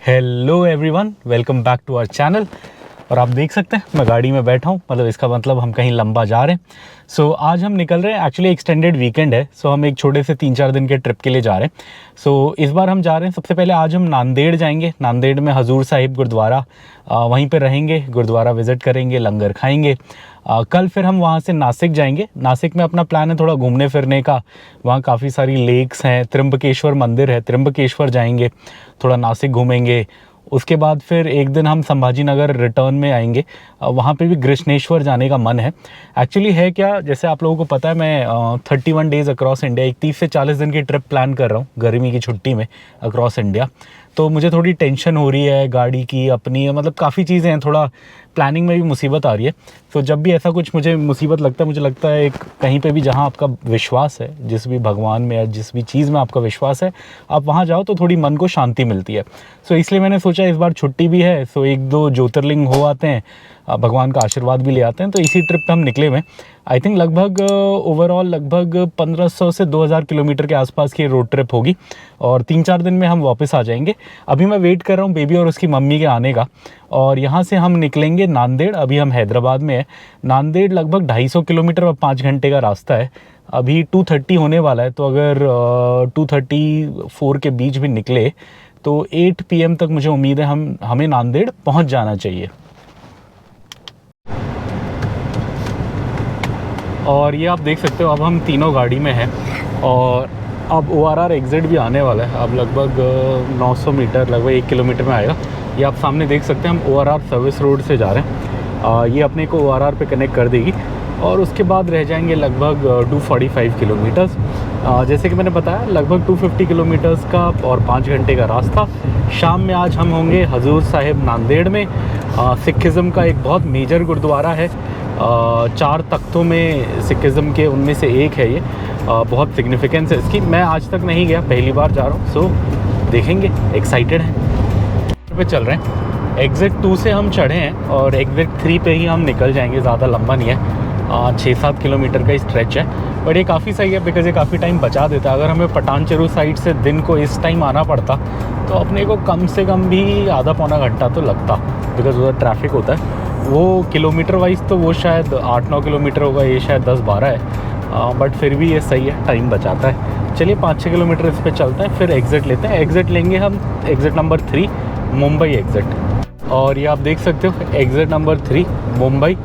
Hello everyone, welcome back to our channel. और आप देख सकते हैं मैं गाड़ी में बैठा हूँ, मतलब इसका मतलब हम कहीं लंबा जा रहे हैं। सो आज हम निकल रहे हैं, एक्चुअली एक्सटेंडेड वीकेंड है। सो हम एक छोटे से 3-4 दिन के ट्रिप के लिए जा रहे हैं। सो इस बार हम जा रहे हैं, सबसे पहले आज हम नांदेड़ जाएंगे। नांदेड़ में हजूर साहिब गुरुद्वारा, वहीं पे रहेंगे, गुरुद्वारा विज़िट करेंगे, लंगर खाएंगे। कल फिर हम वहाँ से नासिक जाएंगे। नासिक में अपना प्लान है थोड़ा घूमने फिरने का। वहाँ काफ़ी सारी लेक्स हैं, त्र्यंबकेश्वर मंदिर है, त्र्यंबकेश्वर जाएंगे, थोड़ा नासिक घूमेंगे। उसके बाद फिर एक दिन हम संभाजी नगर रिटर्न में आएंगे। वहाँ पे भी कृष्णेश्वर जाने का मन है। एक्चुअली है क्या, जैसे आप लोगों को पता है, मैं 31 डेज़ अक्रॉस इंडिया, 31 से 40 दिन की ट्रिप प्लान कर रहा हूँ गर्मी की छुट्टी में अक्रॉस इंडिया। तो मुझे थोड़ी टेंशन हो रही है गाड़ी की, अपनी, मतलब काफ़ी चीज़ें हैं, थोड़ा प्लानिंग में भी मुसीबत आ रही है। तो जब भी ऐसा कुछ मुझे मुसीबत लगता है, मुझे लगता है एक कहीं पे भी जहाँ आपका विश्वास है, जिस भी भगवान में या जिस भी चीज़ में आपका विश्वास है, आप वहाँ जाओ तो थोड़ी मन को शांति मिलती है। सो इसलिए मैंने सोचा इस बार छुट्टी भी है, सो 1-2 ज्योतिर्लिंग हो आते हैं, भगवान का आशीर्वाद भी ले आते हैं। तो इसी ट्रिप पे हम निकले हुए। आई थिंक लगभग ओवरऑल लगभग 1500 से 2000 किलोमीटर के आसपास की रोड ट्रिप होगी और 3-4 दिन में हम वापस आ जाएंगे। अभी मैं वेट कर रहा हूँ बेबी और उसकी मम्मी के आने का। और यहाँ से हम निकलेंगे नांदेड़। अभी हम हैदराबाद में है। नांदेड़ लगभग 250 किलोमीटर और 5 घंटे का रास्ता है। अभी 2:30 होने वाला है, तो अगर 2:34 के बीच भी निकले तो 8 PM तक मुझे उम्मीद है हमें नांदेड़ पहुँच जाना चाहिए। और ये आप देख सकते हो, अब हम तीनों गाड़ी में हैं और अब ORR एग्ज़िट भी आने वाला है। अब लगभग 900 मीटर, लगभग 1 किलोमीटर में आएगा। ये आप सामने देख सकते हैं, हम ORR सर्विस रोड से जा रहे हैं। ये अपने को ORR पे कनेक्ट कर देगी और उसके बाद रह जाएंगे लगभग 245 किलोमीटर्स। जैसे कि मैंने बताया, लगभग 250 किलोमीटर्स का और 5 घंटे का रास्ता। शाम में आज हम होंगे हजूर साहिब नांदेड़ में। सिखिज़म का एक बहुत मेजर गुरुद्वारा है, 4 तख्तों में सिखिज़म के, उनमें से एक है ये। बहुत सिग्निफिकेंस है इसकी। मैं आज तक नहीं गया, पहली बार जा रहा हूँ। सो देखेंगे, एक्साइटेड हैं। पे चल रहे हैं। एग्ज़िट 2 से हम चढ़े हैं और एग्ज़िट 3 पे ही हम निकल जाएंगे। ज़्यादा लंबा नहीं है, 6-7 किलोमीटर का स्ट्रेच है। बट ये काफ़ी सही है बिकॉज़ ये काफ़ी टाइम बचा देता है। अगर हमें पटानचेरू साइड से दिन को इस टाइम आना पड़ता तो अपने को कम से कम भी आधा-पौना घंटा तो लगता, बिकॉज़ उधर ट्रैफिक होता है। वो किलोमीटर वाइज तो वो शायद 8-9 किलोमीटर होगा, ये शायद 10-12 है। बट फिर भी ये सही है, टाइम बचाता है। चलिए 5-6 किलोमीटर इस पे चलते हैं, फिर एग्ज़िट लेते हैं। एग्ज़िट लेंगे हम, एग्ज़िट नंबर 3 मुंबई एग्ज़िट। और ये आप देख सकते हो, exit number 3 Mumbai.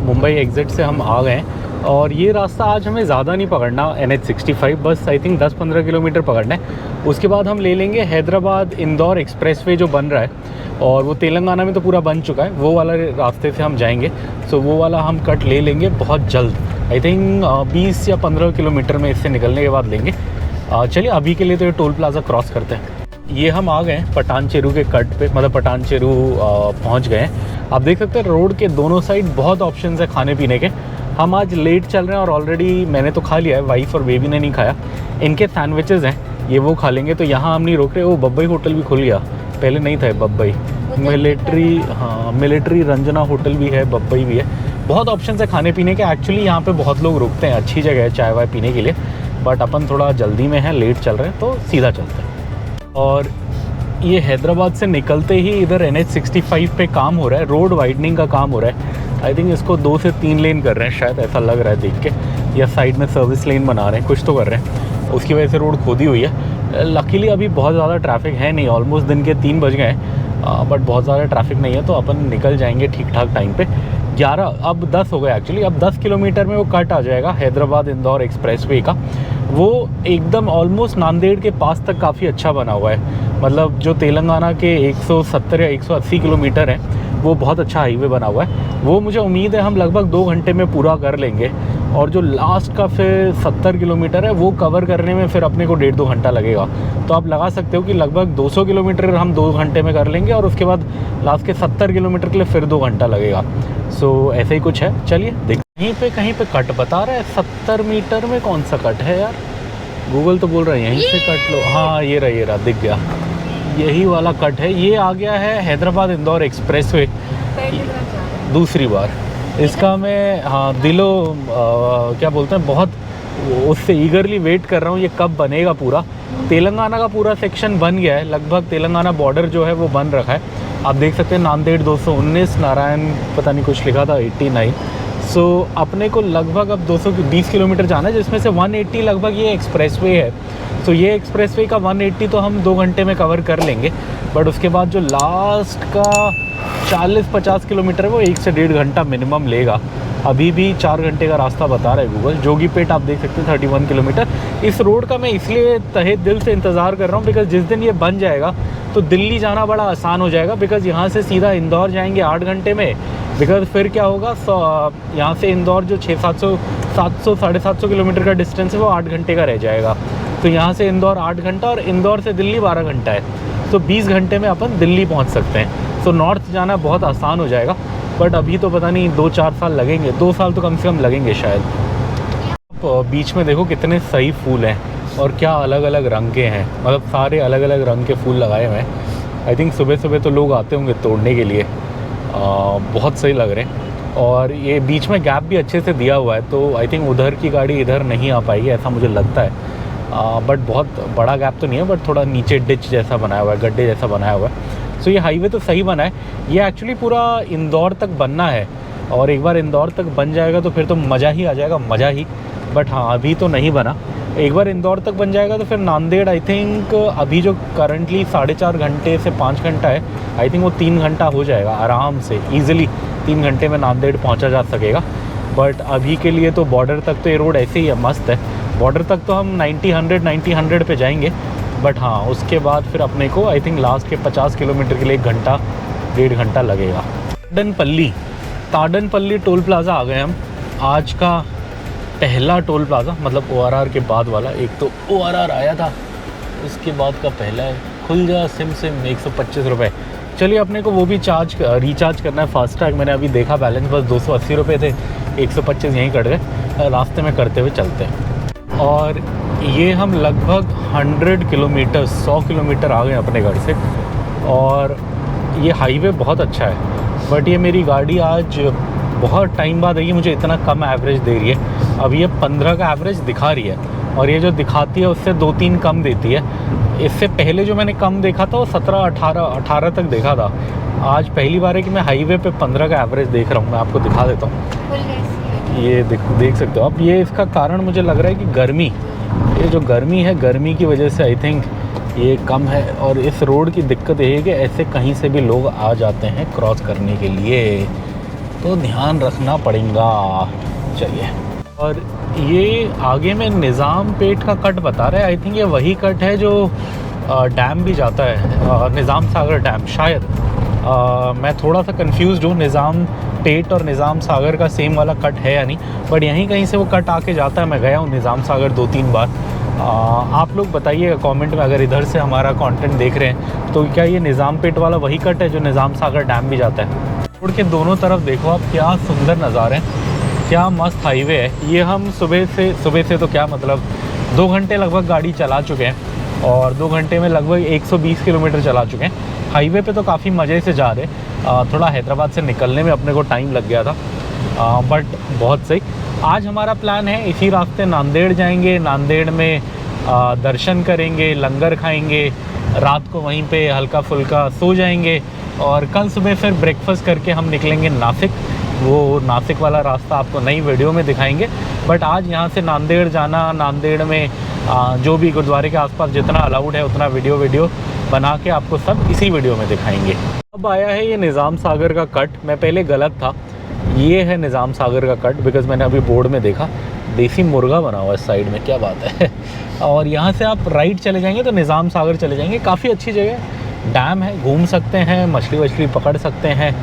Mumbai exit से हम आ गए हैं और ये रास्ता आज हमें ज़्यादा नहीं पकड़ना, NH65, बस आई थिंक 10-15 किलोमीटर पकड़ना है। उसके बाद हम ले लेंगे हैदराबाद इंदौर एक्सप्रेसवे जो बन रहा है, और वो तेलंगाना में तो पूरा बन चुका है, वो वाला रास्ते से हम जाएंगे। सो वो वाला हम कट ले लेंगे बहुत जल्द, आई थिंक 20 या 15 किलोमीटर में इससे निकलने के बाद लेंगे। चलिए अभी के लिए तो ये टोल प्लाज़ा क्रॉस करते हैं। ये हम आ गए हैं पटानचेरू के कट पे, मतलब पटानचेरू पहुंच गए हैं। आप देख सकते हैं रोड के दोनों साइड बहुत ऑप्शंस है खाने पीने के। हम आज लेट चल रहे हैं और ऑलरेडी मैंने तो खा लिया है, वाइफ और बेबी ने नहीं खाया। इनके सैंडविचेज़ हैं, ये वो खा लेंगे। तो यहाँ हम नहीं रोक रहे। वो बब्बई होटल भी खुल गया, पहले नहीं था बब्बई। मिलिट्री, हाँ मिलिट्री रंजना होटल भी है, बब्बई भी है। बहुत ऑप्शंस है खाने पीने के। एक्चुअली यहाँ पे बहुत लोग रुकते हैं, अच्छी जगह है चाय वाय पीने के लिए। बट अपन थोड़ा जल्दी में है, लेट चल रहे हैं, तो सीधा चलते हैं। और ये हैदराबाद से निकलते ही इधर NH65 पे काम हो रहा है, रोड वाइडनिंग का काम हो रहा है। आई थिंक इसको 2 से 3 लेन कर रहे हैं शायद, ऐसा लग रहा है देख के, या साइड में सर्विस लेन बना रहे हैं, कुछ तो कर रहे हैं। उसकी वजह से रोड खोदी हुई है। लकीली अभी बहुत ज़्यादा ट्रैफिक है नहीं, ऑलमोस्ट दिन के 3 बज गए हैं, बट बहुत ज़्यादा ट्रैफिक नहीं है, तो अपन निकल जाएंगे ठीक ठाक टाइम पे। 11, अब 10 हो गए एक्चुअली। अब 10 किलोमीटर में वो कट आ जाएगा हैदराबाद इंदौर एक्सप्रेसवे का। वो एकदम ऑलमोस्ट नांदेड़ के पास तक काफ़ी अच्छा बना हुआ है। मतलब जो तेलंगाना के 170 या 180 किलोमीटर हैं, वो बहुत अच्छा हाईवे बना हुआ है। वो मुझे उम्मीद है हम लगभग 2 घंटे में पूरा कर लेंगे। और जो लास्ट का फिर 70 किलोमीटर है, वो कवर करने में फिर अपने को 1.5-2 घंटा लगेगा। तो आप लगा सकते हो कि लगभग 200 किलोमीटर हम 2 घंटे में कर लेंगे और उसके बाद लास्ट के 70 किलोमीटर के लिए फिर 2 घंटा लगेगा। सो ऐसे ही कुछ है। चलिए देख, कहीं पे कट बता रहा है 70 मीटर में। कौन सा कट है यार? गूगल तो बोल रहा है यहीं से कट लो। हाँ ये रहा दिख गया, यही वाला कट है। ये आ गया है हैदराबाद इंदौर एक्सप्रेसवे, दूसरी बार। इसका मैं, हाँ क्या बोलते हैं, बहुत उससे ईगरली वेट कर रहा हूँ ये कब बनेगा पूरा। तेलंगाना का पूरा सेक्शन बन गया है, लगभग तेलंगाना बॉर्डर जो है वो बन रखा है। आप देख सकते हैं नांदेड़ 219, नारायण पता नहीं कुछ लिखा था 89। सो अपने को लगभग अब 220 किलोमीटर जाना है, जिसमें से 180 लगभग ये एक्सप्रेसवे है। सो ये एक्सप्रेसवे का 180 तो हम 2 घंटे में कवर कर लेंगे, बट उसके बाद जो लास्ट का 40-50 किलोमीटर है वो 1 से 1.5 घंटा मिनिमम लेगा। अभी भी 4 घंटे का रास्ता बता रहा है गूगल। जोगीपेट आप देख सकते हैं 31 किलोमीटर। इस रोड का मैं इसलिए तहे दिल से इंतज़ार कर रहा हूँ बिकॉज़ जिस दिन ये बन जाएगा तो दिल्ली जाना बड़ा आसान हो जाएगा, बिकॉज़ यहाँ से सीधा इंदौर जाएंगे 8 घंटे में। बिकॉज़ फिर क्या होगा, यहाँ से इंदौर जो 700-750 किलोमीटर का डिस्टेंस है वो 8 घंटे का रह जाएगा। तो यहाँ से इंदौर 8 घंटा और इंदौर से दिल्ली 12 घंटा है। तो 20 घंटे में अपन दिल्ली पहुँच सकते हैं। तो नॉर्थ जाना बहुत आसान हो जाएगा, बट अभी तो पता नहीं 2-4 साल लगेंगे, 2 साल तो कम से कम लगेंगे शायद। बीच में देखो कितने सही फूल हैं और क्या अलग अलग रंग के हैं, मतलब सारे अलग अलग रंग के फूल लगाए हुए हैं। आई थिंक सुबह सुबह तो लोग आते होंगे तोड़ने के लिए। बहुत सही लग रहे हैं और ये बीच में गैप भी अच्छे से दिया हुआ है, तो आई थिंक उधर की गाड़ी इधर नहीं आ पाएगी ऐसा मुझे लगता है। बट बहुत बड़ा गैप तो नहीं है, बट थोड़ा नीचे डिच जैसा बनाया हुआ है, गड्ढे जैसा बनाया हुआ है। सो ये हाईवे तो सही बना है। ये एक्चुअली पूरा इंदौर तक बनना है और एक बार इंदौर तक बन जाएगा तो फिर तो मज़ा ही आ जाएगा, मज़ा ही। बट हाँ, अभी तो नहीं बना। एक बार इंदौर तक बन जाएगा तो फिर नांदेड़ आई थिंक अभी जो करंटली 4.5 घंटे से 5 घंटा है, आई थिंक वो 3 घंटा हो जाएगा आराम से, ईज़िली 3 घंटे में नांदेड़ पहुंचा जा सकेगा। बट अभी के लिए तो बॉर्डर तक तो ये रोड ऐसे ही है, मस्त है। बॉर्डर तक तो हम 90-100 पे जाएंगे, बट हाँ उसके बाद फिर अपने को आई थिंक लास्ट के 50 किलोमीटर के लिए 1-1.5 घंटा लगेगा। ताडनपल्ली टोल प्लाज़ा आ गए हम। आज का पहला टोल प्लाज़ा, मतलब ORR के बाद वाला। एक तो ORR आया था, उसके बाद का पहला है। खुल जा सिम 125 रुपये। चलिए अपने को वो भी रिचार्ज करना है फास्टैग। मैंने अभी देखा बैलेंस बस 280 रुपये थे, 125 यहीं कट गए। रास्ते में करते हुए चलते हैं। और ये हम लगभग 100 किलोमीटर आ गए अपने घर से। और ये हाईवे बहुत अच्छा है, बट ये मेरी गाड़ी आज बहुत टाइम बाद आई, मुझे इतना कम एवरेज दे रही है। अब ये 15 का एवरेज दिखा रही है और ये जो दिखाती है उससे 2-3 कम देती है। इससे पहले जो मैंने कम देखा था वो 17-18 तक देखा था। आज पहली बार है कि मैं हाईवे पे 15 का एवरेज देख रहा हूँ। मैं आपको दिखा देता हूँ, ये देख सकते हो आप। ये इसका कारण मुझे लग रहा है कि गर्मी, ये जो गर्मी है, गर्मी की वजह से आई थिंक ये कम है। और इस रोड की दिक्कत ये है कि ऐसे कहीं से भी लोग आ जाते हैं क्रॉस करने के लिए, तो ध्यान रखना पड़ेगा। चलिए, और ये आगे में निज़ाम पेट का कट बता रहा है। आई थिंक ये वही कट है जो डैम भी जाता है, निज़ाम सागर डैम शायद। मैं थोड़ा सा कंफ्यूज्ड हूँ, निज़ाम पेट और निज़ाम सागर का सेम वाला कट है या नहीं, बट यहीं कहीं से वो कट आके जाता है। मैं गया हूँ निज़ाम सागर 2-3 बार। आप लोग बताइएगा कमेंट में, अगर इधर से हमारा कंटेंट देख रहे हैं तो क्या ये निज़ाम पेट वाला वही कट है जो निज़ाम सागर डैम भी जाता है। रोड के दोनों तरफ देखो आप, क्या सुंदर नज़ारे हैं, क्या मस्त हाईवे है। ये हम सुबह से तो क्या मतलब 2 घंटे लगभग गाड़ी चला चुके हैं और 2 घंटे में लगभग 120 किलोमीटर चला चुके हैं। हाईवे पे तो काफ़ी मज़े से जा रहे। थोड़ा हैदराबाद से निकलने में अपने को टाइम लग गया था, बट बहुत सही। आज हमारा प्लान है इसी रास्ते नांदेड़ जाएंगे, नांदेड़ में दर्शन करेंगे, लंगर खाएंगे, रात को वहीं पे हल्का फुल्का सो जाएंगे और कल सुबह फिर ब्रेकफास्ट करके हम निकलेंगे नासिक। वो नासिक वाला रास्ता आपको नई वीडियो में दिखाएंगे, बट आज यहाँ से नांदेड़ जाना, नांदेड़ में जो भी गुरुद्वारे के आसपास जितना अलाउड है उतना वीडियो बना के आपको सब इसी वीडियो में दिखाएंगे। अब आया है ये निज़ाम सागर का कट। मैं पहले गलत था, ये है निज़ाम सागर का कट, बिकॉज़ मैंने अभी बोर्ड में देखा देसी मुर्गा बना हुआ है साइड में, क्या बात है। और यहाँ से आप राइट चले जाएंगे तो निज़ाम सागर चले जाएंगे। काफ़ी अच्छी जगह, डैम है, घूम सकते हैं, मछली वछली पकड़ सकते हैं।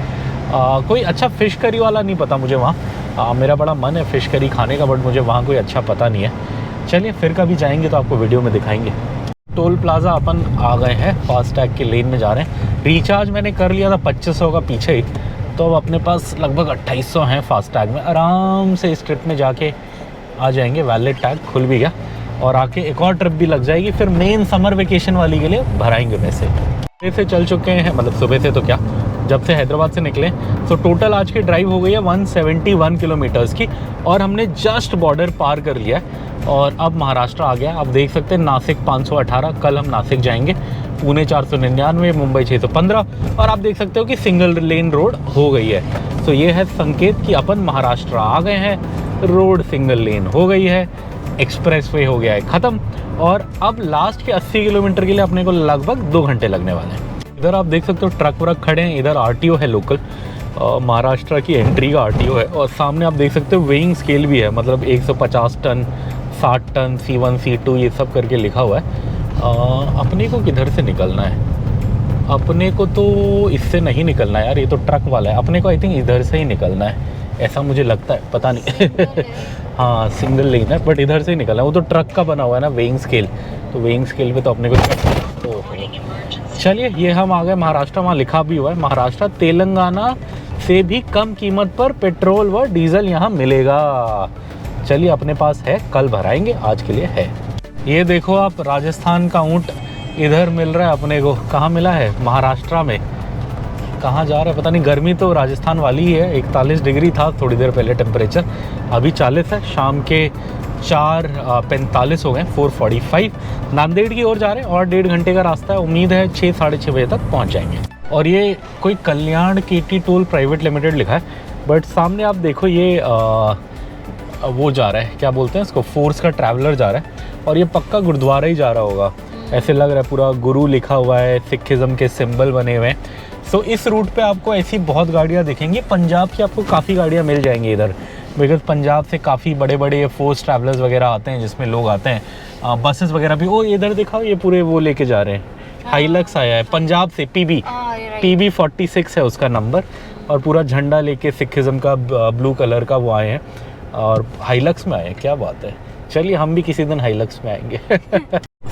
कोई अच्छा फ़िश करी वाला नहीं पता मुझे वहाँ। मेरा बड़ा मन है फ़िश करी खाने का, बट मुझे वहाँ कोई अच्छा पता नहीं है। चलिए फिर कभी जाएंगे तो आपको वीडियो में दिखाएंगे। टोल प्लाज़ा अपन आ गए हैं, फास्टैग के लेन में जा रहे हैं। रिचार्ज मैंने कर लिया था 2500 का पीछे ही, तो अब अपने पास लगभग 2800 हैं फास्टैग में। आराम से इस ट्रिप में जाके आ जाएंगे। वैलिड टैग खुल भी गया और आके एक और ट्रिप भी लग जाएगी, फिर मेन समर वेकेशन वाली के लिए भराएंगे पैसे। सुबह से चल चुके हैं, मतलब सुबह से तो क्या, जब से हैदराबाद से निकले। तो टोटल आज की ड्राइव हो गई है 171 किलोमीटर्स की और हमने जस्ट बॉर्डर पार कर लिया है। और अब महाराष्ट्र आ गया। आप देख सकते हैं नासिक 518, कल हम नासिक जाएंगे, पुणे 499, मुंबई 615, और आप देख सकते हो कि सिंगल लेन रोड हो गई है। तो ये है संकेत कि अपन महाराष्ट्र आ गए हैं, रोड सिंगल लेन हो गई है, एक्सप्रेसवे हो गया है ख़त्म, और अब लास्ट के 80 किलोमीटर के लिए अपने को लगभग 2 घंटे लगने वाले हैं। इधर आप देख सकते हो ट्रक व्रक खड़े हैं, इधर आरटीओ है लोकल, महाराष्ट्र की एंट्री का आरटीओ है, और सामने आप देख सकते हो वेइंग स्केल भी है, मतलब 150 टन, 60 टन, C1 C2 ये सब करके लिखा हुआ है। अपने को किधर से निकलना है? अपने को तो इससे नहीं निकलना है यार, ये तो ट्रक वाला है, अपने को आई थिंक इधर से ही निकलना है, ऐसा मुझे लगता है, पता नहीं हाँ सिंगल लेन है, बट इधर से ही निकलना है, वो तो ट्रक का बना हुआ है ना वेइंग स्केल, तो वेइंग स्केल पे तो अपने को चलिए ये हम आ गए महाराष्ट्र। वहाँ लिखा भी हुआ है महाराष्ट्र, तेलंगाना से भी कम कीमत पर पेट्रोल व डीजल यहाँ मिलेगा। चलिए अपने पास है, कल भराएंगे, आज के लिए है। ये देखो आप, राजस्थान का ऊँट इधर मिल रहा है अपने को, कहाँ मिला है? महाराष्ट्र में। कहाँ जा रहा है पता नहीं, गर्मी तो राजस्थान वाली ही है, 41 डिग्री था थोड़ी देर पहले टेम्परेचर, अभी 40 है, शाम के 4:45 हो गए, 4:45। नांदेड़ की ओर जा रहे हैं और 1.5 घंटे का रास्ता है, उम्मीद है 6 साढ़े 6 बजे तक पहुंच जाएंगे। और ये कोई कल्याण केटी टोल प्राइवेट लिमिटेड लिखा है, बट सामने आप देखो ये वो जा रहा है, क्या बोलते हैं इसको, फोर्स का ट्रैवलर जा रहा है, और ये पक्का गुरुद्वारा ही जा रहा होगा, ऐसे लग रहा है, पूरा गुरु लिखा हुआ है, सिखिज़्म के सिंबल बने हुए हैं। सो इस रूट पे आपको ऐसी बहुत गाड़ियाँ दिखेंगी, पंजाब की आपको काफ़ी गाड़ियाँ मिल जाएंगी इधर, बिकॉज पंजाब से काफ़ी बड़े बड़े फोर्स ट्रैवलर्स वगैरह आते हैं, जिसमें लोग आते हैं, बसेस वगैरह भी। ओ इधर दिखाओ, ये पूरे वो लेके जा रहे हैं, हाइलक्स आया है पंजाब से, PB 46 है उसका नंबर, और पूरा झंडा लेके सिखिज़्म का ब्लू कलर का वो आए हैं, और हाइलक्स में आए हैं, क्या बात है। चलिए हम भी किसी दिन हाइलक्स में आएंगे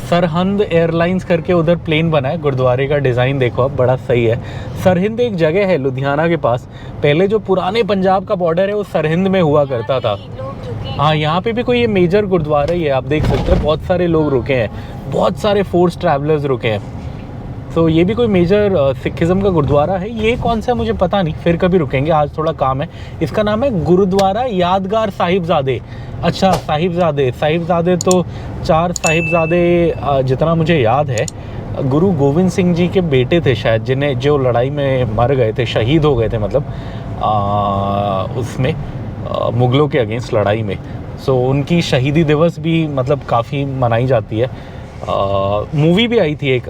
सरहिंद एयरलाइंस करके उधर प्लेन बना है, गुरुद्वारे का डिज़ाइन देखो अब, बड़ा सही है। सरहिंद एक जगह है लुधियाना के पास, पहले जो पुराने पंजाब का बॉर्डर है वो सरहिंद में हुआ करता था। हाँ यहाँ पे भी कोई ये मेजर गुरुद्वारा ही है, आप देख सकते हो बहुत सारे लोग रुके हैं, बहुत सारे फोर्स ट्रैवलर्स रुके हैं। तो ये भी कोई मेजर सिखिज़्म का गुरुद्वारा है। ये कौन सा है मुझे पता नहीं, फिर कभी रुकेंगे, आज थोड़ा काम है। इसका नाम है गुरुद्वारा यादगार साहिबजादे। अच्छा साहिबजादे तो 4 साहिबजादे जितना मुझे याद है गुरु गोविंद सिंह जी के बेटे थे शायद, जिन्हें जो लड़ाई में मर गए थे, शहीद हो गए थे, मतलब उसमें मुग़लों के अगेंस्ट लड़ाई में। सो उनकी शहीदी दिवस भी मतलब काफ़ी मनाई जाती है। मूवी भी आई थी एक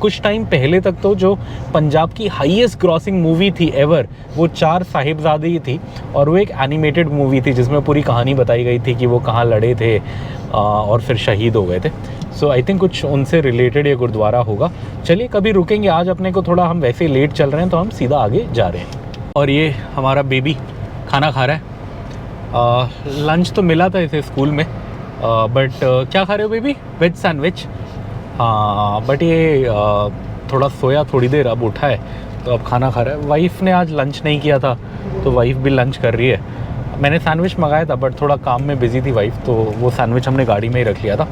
कुछ टाइम पहले तक, तो जो पंजाब की हाईएस्ट ग्रॉसिंग मूवी थी एवर, वो 4 साहिबजादे ही थी, और वो एक एनिमेटेड मूवी थी जिसमें पूरी कहानी बताई गई थी कि वो कहाँ लड़े थे और फिर शहीद हो गए थे। सो आई थिंक कुछ उनसे रिलेटेड ये गुरुद्वारा होगा। चलिए कभी रुकेंगे, आज अपने को थोड़ा, हम वैसे लेट चल रहे हैं तो हम सीधा आगे जा रहे हैं। और ये हमारा बेबी खाना खा रहा है। लंच तो मिला था इसे स्कूल में, बट क्या खा रहे हो बेबी? Veg sandwich. हाँ बट ये थोड़ा सोया थोड़ी देर, अब उठा है तो अब खाना खा रहा है। वाइफ़ ने आज लंच नहीं किया था तो वाइफ़ भी लंच कर रही है। मैंने सैंडविच मंगाया था बट थोड़ा काम में बिज़ी थी वाइफ़, तो वो सैंडविच हमने गाड़ी में ही रख लिया था।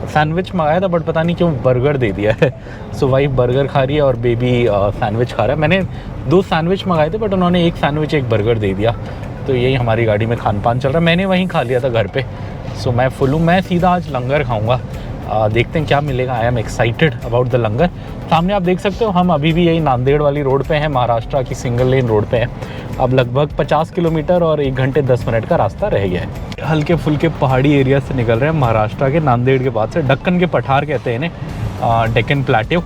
सैंडविच मंगाया था बट पता नहीं क्यों बर्गर दे दिया है। सो वाइफ़ बर्गर खा रही है और बेबी सैंडविच खा रहा है। मैंने 2 सैंडविच मंगाए थे बट उन्होंने 1 सैंडविच 1 बर्गर दे दिया। तो यही हमारी गाड़ी में खान पान चल रहा है। मैंने वहीं खा लिया था घर पे। सो मैं फुल हूँ, मैं सीधा आज लंगर खाऊंगा। देखते हैं क्या मिलेगा। I am excited about the langar. सामने आप देख सकते हो हम अभी भी यही नांदेड़ वाली रोड पे हैं, महाराष्ट्र की सिंगल लेन रोड पे हैं। अब लगभग 50 किलोमीटर और 1 घंटे 10 मिनट का रास्ता रह गया है। हल्के फुल्के पहाड़ी एरिया से निकल रहे हैं महाराष्ट्र के, नांदेड़ के बाद से। दक्कन के पठार कहते हैं इन्हें, डेक्कन प्लेट्यू।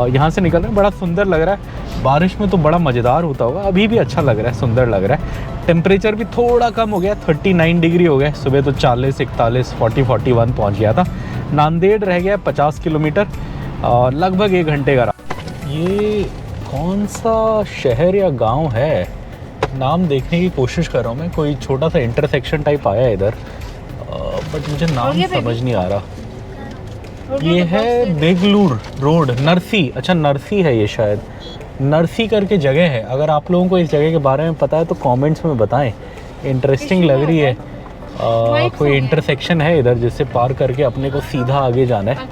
यहाँ से निकल रहे हैं, बड़ा सुंदर लग रहा है। बारिश में तो बड़ा मज़ेदार होता होगा, अभी भी अच्छा लग रहा है, सुंदर लग रहा है। टेम्परेचर भी थोड़ा कम हो गया, 39 डिग्री हो गया। सुबह तो 40, 41, 40, 41 पहुँच गया था। नांदेड़ रह गया 50 किलोमीटर और लगभग 1 घंटे का रास्ता। ये कौन सा शहर या गांव है, नाम देखने की कोशिश कर रहा हूँ मैं। कोई छोटा सा इंटरसेक्शन टाइप आया है इधर, बट मुझे नाम समझ नहीं आ रहा। ये है बेगलूर रोड, नरसी। अच्छा नरसी है ये, शायद नरसी करके जगह है। अगर आप लोगों को इस जगह के बारे में पता है तो कमेंट्स में बताएं, इंटरेस्टिंग लग रही है। कोई इंटरसेक्शन है इधर जिससे पार करके अपने को सीधा आगे जाना है।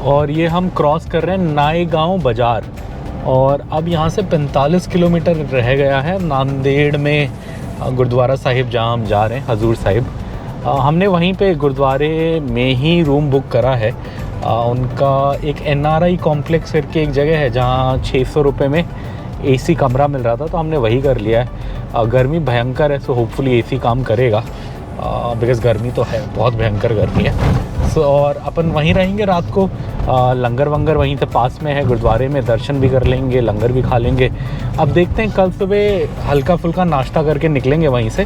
और ये हम क्रॉस कर रहे हैं नायगांव बाज़ार, और अब यहाँ से 45 किलोमीटर रह गया है नांदेड़ में गुरुद्वारा साहिब जहाँ हम जा रहे हैं, हजूर साहिब। हमने वहीं पे गुरुद्वारे में ही रूम बुक करा है। उनका एक NRI कॉम्प्लेक्स करके एक जगह है जहाँ 600 रुपये में AC कमरा मिल रहा था, तो हमने वही कर लिया है। गर्मी भयंकर है, सो होपफुली AC काम करेगा, बिकॉज़ गर्मी तो है, बहुत भयंकर गर्मी है। सो और अपन वहीं रहेंगे रात को। लंगर वंगर वहीं से पास में है, गुरुद्वारे में दर्शन भी कर लेंगे, लंगर भी खा लेंगे। अब देखते हैं, कल सुबह हल्का फुल्का नाश्ता करके निकलेंगे वहीं से।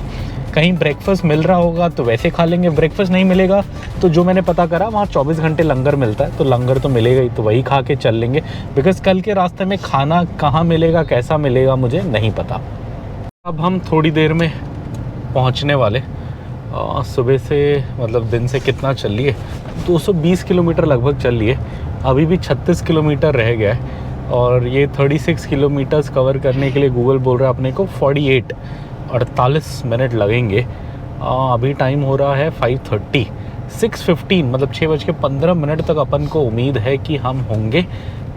कहीं ब्रेकफास्ट मिल रहा होगा तो वैसे खा लेंगे, ब्रेकफास्ट नहीं मिलेगा तो जो मैंने पता करा वहाँ 24 घंटे लंगर मिलता है, तो लंगर तो मिलेगा ही, तो वही खा के चल लेंगे। बिकॉज़ कल के रास्ते में खाना कहाँ मिलेगा, कैसा मिलेगा, मुझे नहीं पता। अब हम थोड़ी देर में पहुँचने वाले। सुबह से मतलब दिन से कितना चल लिए, 220 किलोमीटर लगभग चल लिए। अभी भी 36 किलोमीटर रह गया है और ये 36 किलोमीटर्स कवर करने के लिए गूगल बोल रहा है अपने को 48 मिनट लगेंगे। अभी टाइम हो रहा है 5:30, 6:15 मतलब 6:15 तक अपन को उम्मीद है कि हम होंगे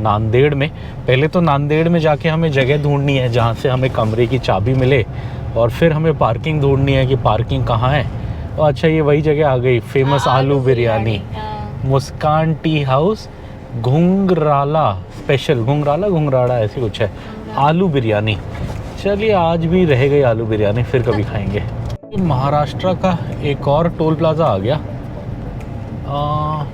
नांदेड़ में। पहले तो नांदेड़ में जाके हमें जगह ढूंढनी है जहाँ से हमें कमरे की चाबी मिले, और फिर हमें पार्किंग ढूंढनी है कि पार्किंग कहाँ है। और अच्छा, ये वही जगह आ गई, फेमस आलू बिरयानी, मुस्कान टी हाउस, घुंघराला स्पेशल, घुंघराला ऐसी कुछ है, आलू बिरयानी। चलिए, आज भी रह गई आलू बिरयानी, फिर कभी खाएंगे। महाराष्ट्र का एक और टोल प्लाज़ा आ गया।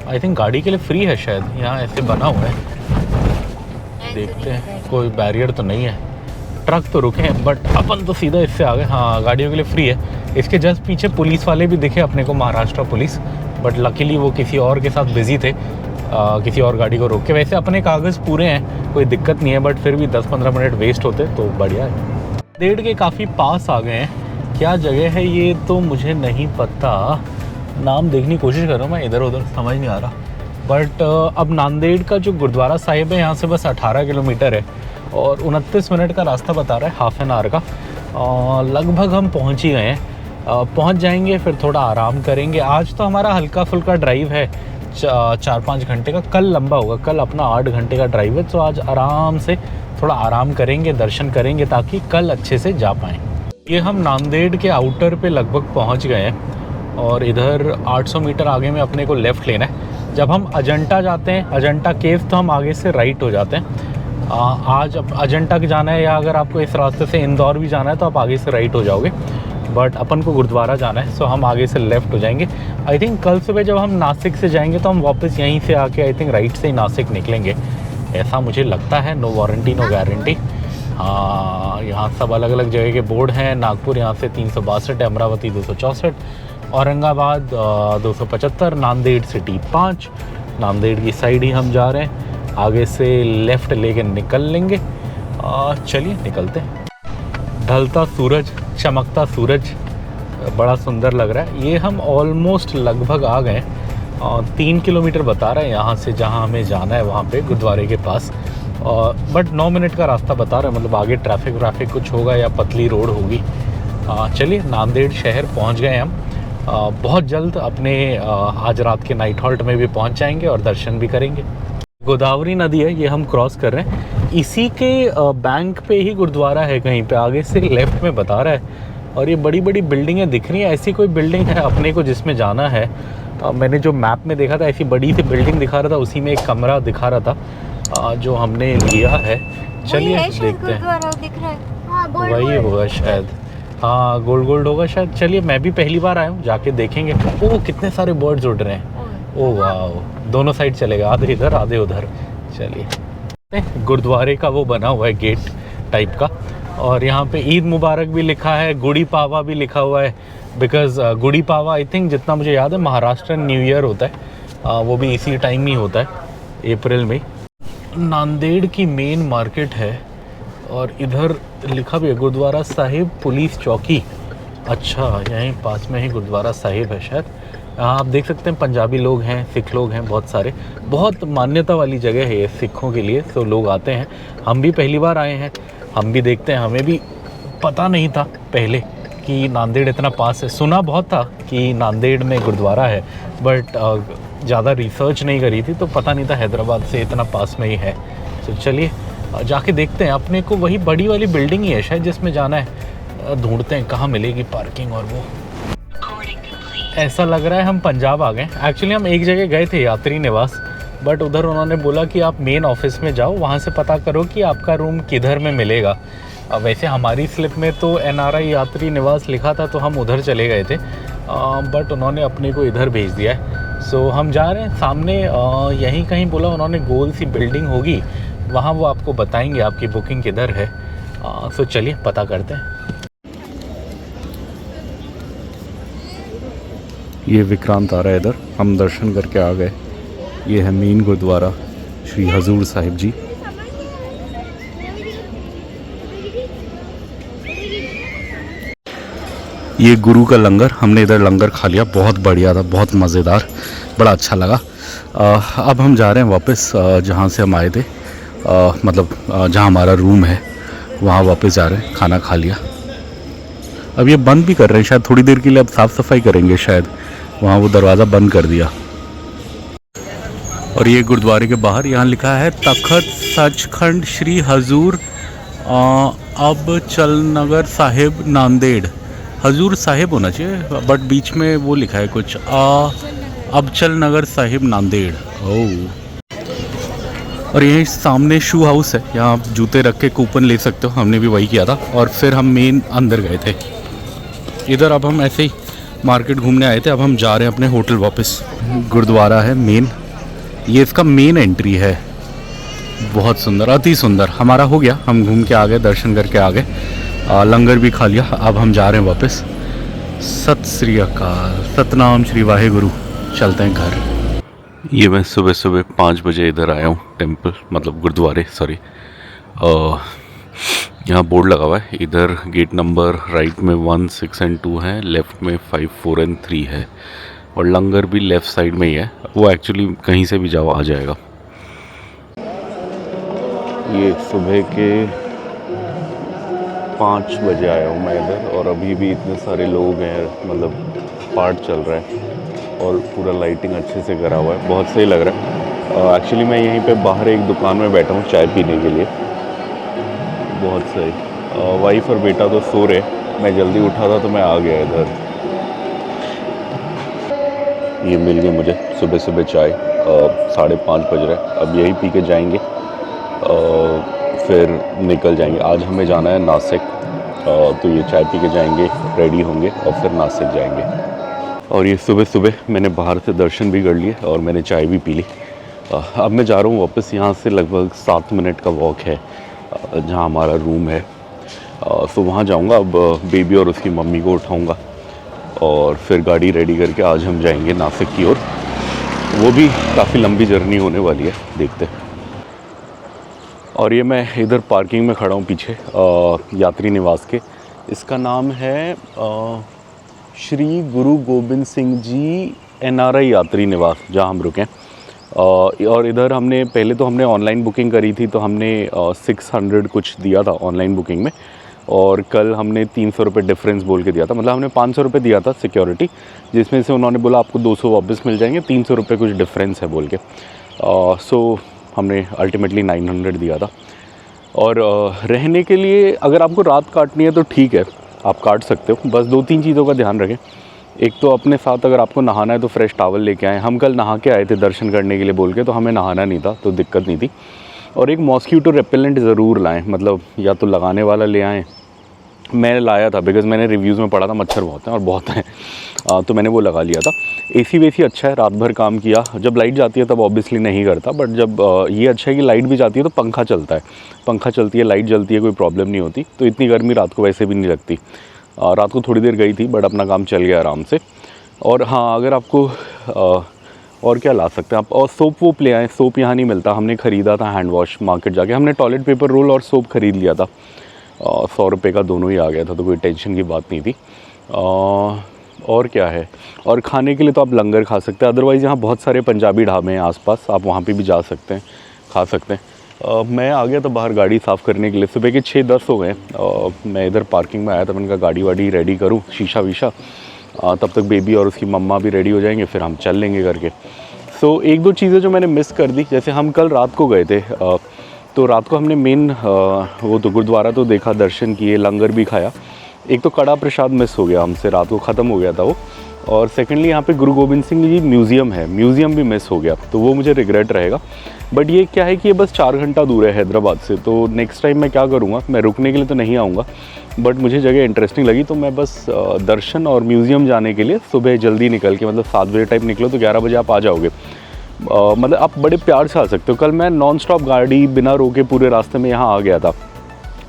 आई थिंक गाड़ी के लिए फ्री है शायद, यहाँ ऐसे बना हुआ है। देखते हैं, कोई बैरियर तो नहीं है। ट्रक तो रुके हैं बट अपन तो सीधा इससे आ गए। हाँ, गाड़ियों के लिए फ्री है। इसके जस्ट पीछे पुलिस वाले भी दिखे अपने को, महाराष्ट्र पुलिस, बट लकीली वो किसी और के साथ बिजी थे, किसी और गाड़ी को रोक के। वैसे अपने कागज़ पूरे हैं, कोई दिक्कत नहीं है, बट फिर भी 10-15 मिनट वेस्ट होते तो बढ़िया है। नांदेड़ के काफ़ी पास आ गए हैं। क्या जगह है ये तो मुझे नहीं पता, नाम देखने की कोशिश कर रहा हूँ मैं, इधर उधर समझ नहीं आ रहा। बट अब नांदेड़ का जो गुरुद्वारा साहिब है यहाँ से बस 18 किलोमीटर है और 29 मिनट का रास्ता बता रहा है, हाफ एन आवर का। लगभग हम पहुँच ही गए हैं, पहुँच जाएंगे, फिर थोड़ा आराम करेंगे। आज तो हमारा हल्का फुल्का ड्राइव है 4-5 घंटे का, कल लंबा होगा, कल अपना 8 घंटे का ड्राइव है। तो आज आराम से थोड़ा आराम करेंगे, दर्शन करेंगे, ताकि कल अच्छे से जा पाएँ। ये हम नांदेड़ के आउटर पे लगभग पहुँच गए हैं और इधर 800 मीटर आगे में अपने को लेफ़्ट लेना है। जब हम अजंता जाते हैं, अजंता केव, तो हम आगे से राइट हो जाते हैं। आज अब अजंता के जाना है, या अगर आपको इस रास्ते से इंदौर भी जाना है तो आप आगे से राइट हो जाओगे, बट अपन को गुरुद्वारा जाना है, सो हम आगे से लेफ़्ट हो जाएंगे। आई थिंक कल सुबह जब हम नासिक से जाएंगे तो हम वापस यहीं से आके आई थिंक राइट से ही नासिक निकलेंगे, ऐसा मुझे लगता है। No warranty no guarantee. हाँ, यहाँ सब अलग अलग जगह के बोर्ड हैं। नागपुर यहाँ से 362 है, अमरावती 264, औरंगाबाद 275, नांदेड़ सिटी 5। नांदेड़ की साइड ही हम जा रहे हैं, आगे से लेफ़्ट लेके निकल लेंगे। चलिए निकलते हैं। ढलता सूरज, चमकता सूरज, बड़ा सुंदर लग रहा है। ये हम ऑलमोस्ट लगभग आ गए, 3 किलोमीटर बता रहा है यहाँ से जहाँ हमें जाना है, वहाँ पे गुरुद्वारे के पास। बट 9 मिनट का रास्ता बता रहा है, मतलब आगे ट्रैफिक कुछ होगा या पतली रोड होगी। चलिए, नांदेड़ शहर पहुँच गए हम। बहुत जल्द अपने आज रात के नाइट हॉल्ट में भी पहुँच जाएंगे और दर्शन भी करेंगे। गोदावरी नदी है, ये हम क्रॉस कर रहे हैं। इसी के बैंक पे ही गुरुद्वारा है, कहीं पे आगे से लेफ़्ट में बता रहा है। और ये बड़ी बड़ी बिल्डिंगें दिख रही हैं। ऐसी कोई बिल्डिंग है अपने को जिसमें जाना है? मैंने जो मैप में देखा था, ऐसी बड़ी सी बिल्डिंग दिखा रहा था, उसी में एक कमरा दिखा रहा था जो हमने लिया है। चलिए देखते हैं, वही होगा शायद। हाँ, गोल्ड होगा शायद। चलिए, मैं भी पहली बार आया हूँ, जाके देखेंगे। ओह, कितने सारे बर्ड्स उड़ रहे हैं। ओह वाह, दोनों साइड चलेगा, आधे इधर आधे उधर। चलिए, गुरुद्वारे का वो बना हुआ है गेट टाइप का, और यहाँ पे ईद मुबारक भी लिखा है, गुड़ी पावा भी लिखा हुआ है। Because Gudi Padwa I think, जितना मुझे याद है, महाराष्ट्र न्यू ईयर होता है, वो भी इसी टाइम ही होता है, अप्रैल में। नांदेड़ की मेन मार्केट है और इधर लिखा भी है गुरुद्वारा साहिब पुलिस चौकी। अच्छा, यहीं पास में ही गुरुद्वारा साहिब है शायद। आप देख सकते हैं, पंजाबी लोग हैं, सिख लोग हैं, बहुत सारे। बहुत मान्यता वाली जगह है ये सिखों के लिए, तो लोग आते हैं। हम भी पहली बार आए हैं, हम भी देखते हैं। हमें भी पता नहीं था पहले कि नांदेड़ इतना पास है। सुना बहुत था कि नांदेड़ में गुरुद्वारा है, बट ज़्यादा रिसर्च नहीं करी थी, तो पता नहीं था हैदराबाद से इतना पास में ही है। तो चलिए जाके देखते हैं। अपने को वही बड़ी वाली बिल्डिंग ही है शायद जिसमें जाना है। ढूंढते हैं कहाँ मिलेगी पार्किंग। और वो ऐसा लग रहा है हम पंजाब आ गए। एक्चुअली हम एक जगह गए थे, यात्री निवास, बट उधर उन्होंने बोला कि आप मेन ऑफिस में जाओ, वहाँ से पता करो कि आपका रूम किधर में मिलेगा। वैसे हमारी स्लिप में तो NRI यात्री निवास लिखा था, तो हम उधर चले गए थे, बट उन्होंने अपने को इधर भेज दिया है। सो हम जा रहे हैं सामने, यहीं कहीं बोला उन्होंने, गोल सी बिल्डिंग होगी, वहाँ वो आपको बताएंगे आपकी बुकिंग किधर है। सो चलिए पता करते हैं। ये विक्रांत आ रहा है इधर, हम दर्शन करके आ गए। ये है मेन गुरुद्वारा श्री हजूर साहिब जी। ये गुरु का लंगर, हमने इधर लंगर खा लिया, बहुत बढ़िया था, बहुत मज़ेदार, बड़ा अच्छा लगा। अब हम जा रहे हैं वापस जहाँ से हम आए थे, मतलब जहाँ हमारा रूम है वहाँ वापस जा रहे हैं। खाना खा लिया, अब ये बंद भी कर रहे हैं शायद थोड़ी देर के लिए, अब साफ़ सफाई करेंगे शायद, वहाँ वो दरवाज़ा बंद कर दिया। और ये गुरुद्वारे के बाहर यहाँ लिखा है तखत सचखंड श्री हजूर अब चल नगर साहिब नांदेड़। हजूर साहिब होना चाहिए, बट बीच में वो लिखा है कुछ अब चल नगर साहिब नांदेड़। ओह, और यही सामने शू हाउस है, यहाँ आप जूते रख के कूपन ले सकते हो, हमने भी वही किया था। और फिर हम मेन अंदर गए थे इधर। अब हम ऐसे ही मार्केट घूमने आए थे, अब हम जा रहे हैं अपने होटल वापस। गुरुद्वारा है मेन, ये इसका मेन एंट्री है, बहुत सुंदर, अति सुंदर। हमारा हो गया, हम घूम के आ गए, दर्शन करके आ गए, लंगर भी खा लिया। अब हम जा रहे हैं वापस। सत श्री अकाल, सतनाम श्री वाहेगुरु, चलते हैं घर। ये मैं सुबह सुबह 5 बजे इधर आया हूँ टेंपल, मतलब गुरुद्वारे, सॉरी। यहाँ बोर्ड लगा हुआ है, इधर गेट नंबर राइट में 1, 6 और 2 है, लेफ़्ट में 5, 4 और 3 है, और लंगर भी लेफ़्ट साइड में ही है। वो एक्चुअली कहीं से भी जाओ आ जाएगा। ये सुबह के 5 बजे आया हूँ मैं इधर, और अभी भी इतने सारे लोग हैं, मतलब पार्ट चल रहा है और पूरा लाइटिंग अच्छे से करा हुआ है, बहुत सही लग रहा है। एक्चुअली मैं यहीं पे बाहर एक दुकान में बैठा हूँ चाय पीने के लिए, बहुत सही। वाइफ और बेटा तो सो रहे, मैं जल्दी उठा था तो मैं आ गया इधर। ये मिल गई मुझे सुबह सुबह चाय, 5:30 बज रहा है, अब यही पी के जाएंगे, फिर निकल जाएंगे। आज हमें जाना है नासिक, तो ये चाय पी के जाएंगे, रेडी होंगे और फिर नासिक जाएंगे। और ये सुबह सुबह मैंने बाहर से दर्शन भी कर लिए और मैंने चाय भी पी ली। अब मैं जा रहा हूँ वापस। यहाँ से लगभग 7 मिनट का वॉक है जहाँ हमारा रूम है, तो वहाँ जाऊँगा। अब बेबी और उसकी मम्मी को उठाऊँगा और फिर गाड़ी रेडी करके आज हम जाएंगे नासिक की ओर। वो भी काफ़ी लंबी जर्नी होने वाली है, देखते हैं। और ये मैं इधर पार्किंग में खड़ा हूँ पीछे यात्री निवास के। इसका नाम है श्री गुरु गोबिंद सिंह जी NRI यात्री निवास, जहाँ हम रुके हैं। और इधर हमने पहले तो हमने ऑनलाइन बुकिंग करी थी, तो हमने 600 कुछ दिया था ऑनलाइन बुकिंग में, और कल हमने 300 रुपये डिफरेंस बोल के दिया था, मतलब हमने 500 रुपये दिया था सिक्योरिटी, जिसमें से उन्होंने बोला आपको 200 वापस मिल जाएंगे, 300 रुपये कुछ डिफरेंस है बोल के। सो हमने अल्टीमेटली 900 दिया था। और रहने के लिए अगर आपको रात काटनी है तो ठीक है, आप काट सकते हो। बस 2-3 चीज़ों का ध्यान रखें। एक तो अपने साथ अगर आपको नहाना है तो फ्रेश टॉवल लेके आएँ। हम कल नहा के आए थे दर्शन करने के लिए बोल के, तो हमें नहाना नहीं था, तो दिक्कत नहीं थी। और एक मॉस्कीटो रेपेलेंट ज़रूर लाएँ, मतलब या तो लगाने वाला ले आएँ। मैं लाया था बिकॉज़ मैंने रिव्यूज़ में पढ़ा था मच्छर बहुत हैं और बहुत हैं, तो मैंने वो लगा लिया था। AC वेसी अच्छा है, रात भर काम किया। जब लाइट जाती है तब ऑब्वियसली नहीं करता, बट जब ये अच्छा है कि लाइट भी जाती है तो पंखा चलता है, पंखा चलती है, लाइट जलती है, कोई प्रॉब्लम नहीं होती। तो इतनी गर्मी रात को वैसे भी नहीं लगती। रात को थोड़ी देर गई थी, बट अपना काम चल गया आराम से। और हाँ, अगर आपको और क्या ला सकते हैं आप, और सोप वोप ले आएँ। सोप यहाँ नहीं मिलता, हमने ख़रीदा था हैंड वॉश मार्केट जाके। हमने टॉयलेट पेपर रोल और सोप ख़रीद लिया था, 100 रुपये का दोनों ही आ गया था, तो कोई टेंशन की बात नहीं थी। और क्या है, और खाने के लिए तो आप लंगर खा सकते हैं। अदरवाइज़ यहाँ बहुत सारे पंजाबी ढाबे हैं आसपास, आप वहाँ पे भी जा सकते हैं, खा सकते हैं। मैं आ गया था बाहर गाड़ी साफ़ करने के लिए, सुबह के 6-10 हो गए। मैं इधर पार्किंग में आया था, मैंने कहा गाड़ी वाड़ी रेडी करूँ, शीशा वीशा, तब तक बेबी और उसकी मम्मा भी रेडी हो जाएंगे, फिर हम चल लेंगे करके। सो 1-2 चीज़ें जो मैंने मिस कर दी, जैसे हम कल रात को गए थे, तो रात को हमने मेन वो तो गुरुद्वारा तो देखा, दर्शन किए, लंगर भी खाया। एक तो कड़ा प्रसाद मिस हो गया हमसे, रात को ख़त्म हो गया था वो, और सेकेंडली यहाँ पे गुरु गोबिंद सिंह जी म्यूज़ियम है, म्यूज़ियम भी मिस हो गया, तो वो मुझे रिग्रेट रहेगा। बट ये क्या है कि ये बस 4 घंटा दूर है हैदराबाद से, तो नेक्स्ट टाइम मैं क्या करूँगा, मैं रुकने के लिए तो नहीं आऊँगा, बट मुझे जगह इंटरेस्टिंग लगी तो मैं बस दर्शन और म्यूज़ियम जाने के लिए सुबह जल्दी निकल के, मतलब 7 बजे टाइप निकलो तो 11 बजे आप आ जाओगे। मतलब आप बड़े प्यार से आ सकते हो। कल मैं नॉन स्टॉप गाड़ी बिना रोके पूरे रास्ते में यहाँ आ गया था,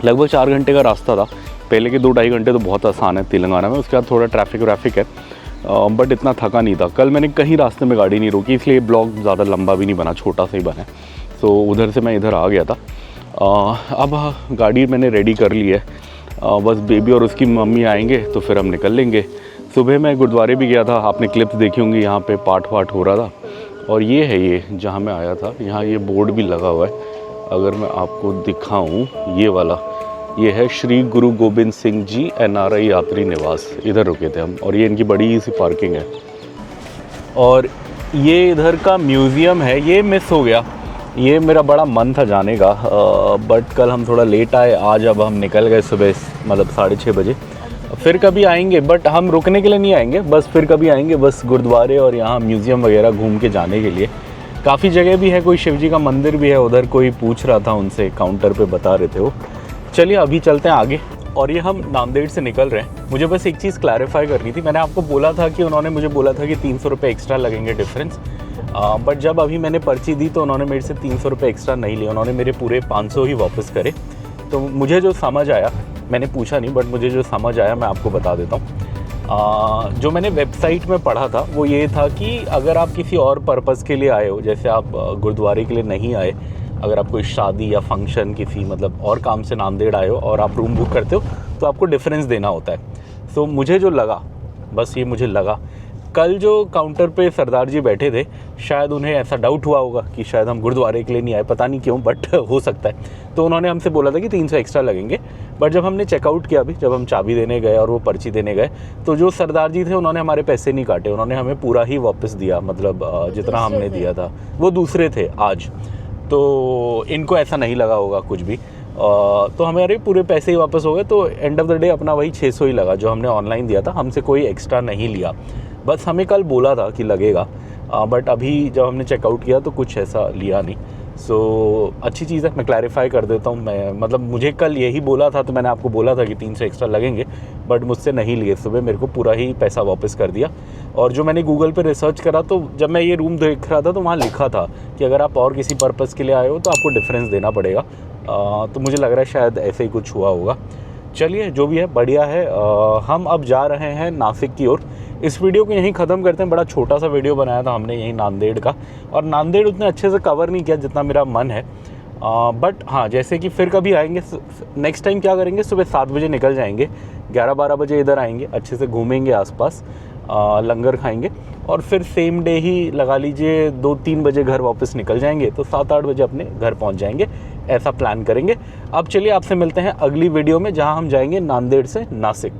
लगभग 4 घंटे का रास्ता था। पहले के 2-2.5 घंटे तो बहुत आसान है तेलंगाना में, उसके बाद थोड़ा ट्रैफिक है, बट इतना थका नहीं था। कल मैंने कहीं रास्ते में गाड़ी नहीं रोकी, इसलिए ब्लॉग ज़्यादा लंबा भी नहीं बना, छोटा सा ही बना है। तो उधर से मैं इधर आ गया था। अब गाड़ी मैंने रेडी कर ली है, बस बेबी और उसकी मम्मी आएंगे तो फिर हम निकल लेंगे। सुबह मैं गुरुद्वारे भी गया था, आपने क्लिप्स देखी होंगी, यहाँ पे पाठ वाठ हो रहा था। और ये है, ये जहाँ मैं आया था, यहाँ ये बोर्ड भी लगा हुआ है, अगर मैं आपको दिखाऊँ, ये वाला, ये है श्री गुरु गोबिंद सिंह जी NRI यात्री निवास, इधर रुके थे हम। और ये इनकी बड़ी सी पार्किंग है। और ये इधर का म्यूज़ियम है, ये मिस हो गया, ये मेरा बड़ा मन था जाने का, बट कल हम थोड़ा लेट आए। आज अब हम निकल गए सुबह, मतलब 6:30 बजे। फिर कभी आएंगे, बट हम रुकने के लिए नहीं आएंगे, बस फिर कभी आएंगे, बस गुरुद्वारे और यहाँ म्यूज़ियम वगैरह घूम के जाने के लिए। काफ़ी जगह भी है, कोई शिव जी का मंदिर भी है उधर, कोई पूछ रहा था उनसे, काउंटर पे बता रहे थे वो। चलिए अभी चलते हैं आगे। और ये हम नांदेड़ से निकल रहे हैं। मुझे बस एक चीज़ क्लैरिफाई करनी थी, मैंने आपको बोला था कि उन्होंने मुझे बोला था कि 300 रुपये एक्स्ट्रा लगेंगे डिफरेंस, बट जब अभी मैंने पर्ची दी तो उन्होंने मेरे से 300 रुपये एक्स्ट्रा नहीं लिए, उन्होंने मेरे पूरे 500 ही वापस करे। तो मुझे जो समझ आया, मैंने पूछा नहीं, बट मुझे जो समझ आया मैं आपको बता देता हूँ। जो मैंने वेबसाइट में पढ़ा था वो ये था कि अगर आप किसी और पर्पज़ के लिए आए हो, जैसे आप गुरुद्वारे के लिए नहीं आए, अगर आप कोई शादी या फंक्शन किसी मतलब और काम से नांदेड़ आए हो और आप रूम बुक करते हो तो आपको डिफरेंस देना होता है। तो मुझे जो लगा, बस ये मुझे लगा, कल जो काउंटर पे सरदार जी बैठे थे, शायद उन्हें ऐसा डाउट हुआ होगा कि शायद हम गुरुद्वारे के लिए नहीं आए, पता नहीं क्यों, बट हो सकता है। तो उन्होंने हमसे बोला था कि 300 एक्स्ट्रा लगेंगे। बट जब हमने चेकआउट किया, अभी जब हम चाबी देने गए और वो पर्ची देने गए, तो जो सरदार जी थे उन्होंने हमारे पैसे नहीं काटे, उन्होंने हमें पूरा ही वापस दिया, मतलब जितना हमने दिया था। वो दूसरे थे आज, तो इनको ऐसा नहीं लगा होगा कुछ भी, तो हमारे पूरे पैसे ही वापस हो गए। तो एंड ऑफ द डे अपना वही 600 ही लगा जो हमने ऑनलाइन दिया था, हमसे कोई एक्स्ट्रा नहीं लिया। बस हमें कल बोला था कि लगेगा, बट अभी जब हमने चेकआउट किया तो कुछ ऐसा लिया नहीं। सो अच्छी चीज़ है, मैं क्लैरिफाई कर देता हूँ। मैं मतलब मुझे कल यही बोला था, तो मैंने आपको बोला था कि 300 एक्स्ट्रा लगेंगे, बट मुझसे नहीं लिए। सुबह मेरे को पूरा ही पैसा वापस कर दिया। और जो मैंने गूगल पे रिसर्च करा, तो जब मैं ये रूम देख रहा था तो वहाँ लिखा था कि अगर आप और किसी पर्पज़ के लिए आए हो तो आपको डिफरेंस देना पड़ेगा। तो मुझे लग रहा है शायद ऐसे ही कुछ हुआ होगा। चलिए जो भी है बढ़िया है। हम अब जा रहे हैं नासिक की ओर। इस वीडियो को यहीं ख़त्म करते हैं। बड़ा छोटा सा वीडियो बनाया था हमने यहीं नांदेड़ का, और नांदेड़ उतने अच्छे से कवर नहीं किया जितना मेरा मन है। बट हाँ, जैसे कि फिर कभी आएंगे, नेक्स्ट टाइम क्या करेंगे, सुबह 7 बजे निकल जाएंगे, 11-12 बजे इधर आएंगे, अच्छे से घूमेंगे आसपास, लंगर खाएंगे, और फिर सेम डे ही लगा लीजिए 2-3 बजे घर वापस निकल जाएंगे, तो 7-8 बजे अपने घर पहुंच जाएंगे। ऐसा प्लान करेंगे। अब चलिए आपसे मिलते हैं अगली वीडियो में, जहां हम जाएंगे नांदेड़ से नासिक।